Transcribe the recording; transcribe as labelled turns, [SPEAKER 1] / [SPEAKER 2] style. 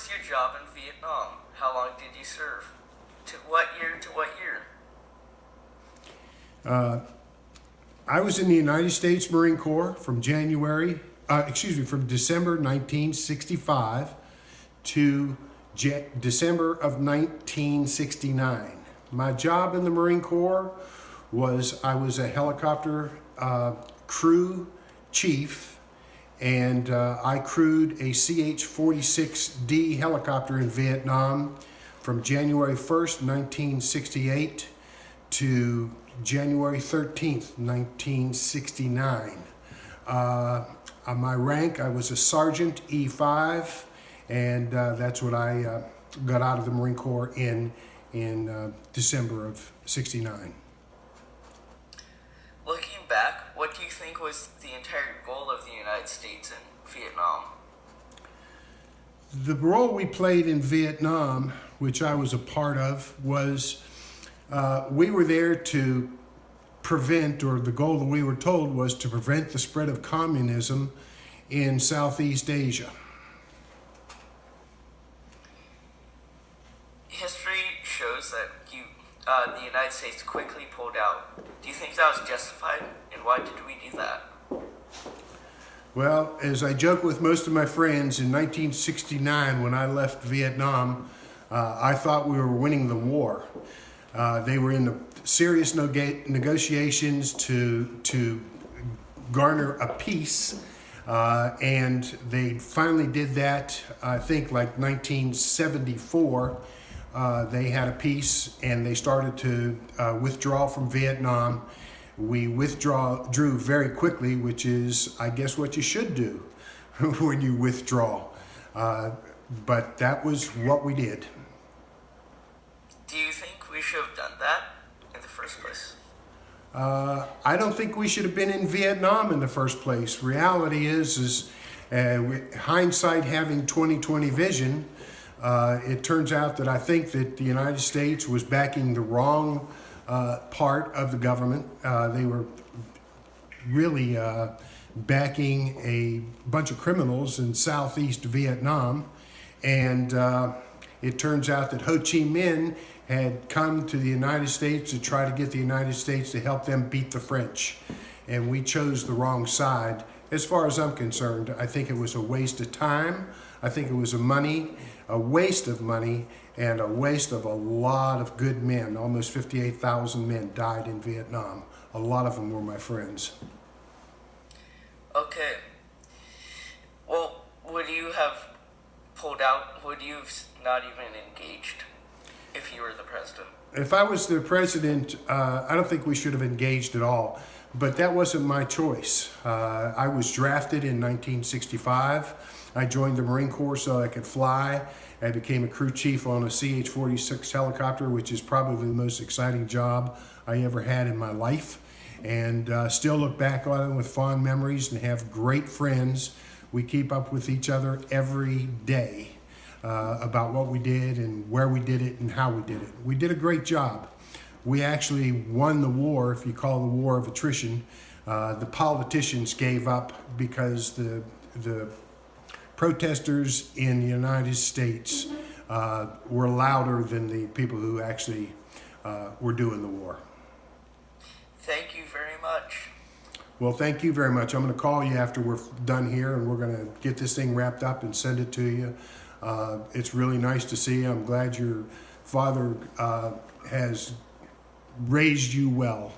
[SPEAKER 1] was your job in Vietnam? How long did you serve? To what year to what year?
[SPEAKER 2] I was in the United States Marine Corps from from December 1965 to December of 1969. My job in the Marine Corps was I was a helicopter crew chief, and I crewed a CH-46D helicopter in Vietnam from January 1st, 1968 to January 13th, 1969. On my rank, I was a Sergeant E5, and that's what I got out of the Marine Corps in December of '69.
[SPEAKER 1] Looking back, what do you think was the entire goal of the United States in Vietnam?
[SPEAKER 2] The role we played in Vietnam, which I was a part of, was we were there to prevent, or the goal that we were told was to prevent the spread of communism in Southeast Asia.
[SPEAKER 1] History shows that the United States quickly pulled out. Do you think that was justified, and why did we do that?
[SPEAKER 2] Well, as I joke with most of my friends, in 1969, when I left Vietnam, I thought we were winning the war. They were in the serious negotiations to garner a peace, and they finally did that, I think, like 1974. They had a peace, and they started to withdraw from Vietnam. We withdrew very quickly, which is, I guess, what you should do when you withdraw. But that was what we did.
[SPEAKER 1] Do you think we should have done that in the first place?
[SPEAKER 2] I don't think we should have been in Vietnam in the first place. Reality is hindsight having 20/20 vision. It turns out that I think that the United States was backing the wrong part of the government. They were really backing a bunch of criminals in Southeast Vietnam, and it turns out that Ho Chi Minh had come to the United States to try to get the United States to help them beat the French, and we chose the wrong side. As far as I'm concerned, I think it was a waste of time. I think it was a waste of money, and a waste of a lot of good men. Almost 58,000 men died in Vietnam. A lot of them were my friends.
[SPEAKER 1] Okay. Well, would you have pulled out? Would you have not even engaged if you were the president?
[SPEAKER 2] If I was the president, I don't think we should have engaged at all. But that wasn't my choice. I was drafted in 1965. I joined the Marine Corps so I could fly. I became a crew chief on a CH-46 helicopter, which is probably the most exciting job I ever had in my life. And still look back on it with fond memories and have great friends. We keep up with each other every day about what we did and where we did it and how we did it. We did a great job. We actually won the war, if you call the war of attrition. The politicians gave up because the protesters in the United States were louder than the people who actually were doing the war.
[SPEAKER 1] Thank you very much.
[SPEAKER 2] Well, thank you very much. I'm going to call you after we're done here, and we're going to get this thing wrapped up and send it to you. It's really nice to see you. I'm glad your father has raised you well.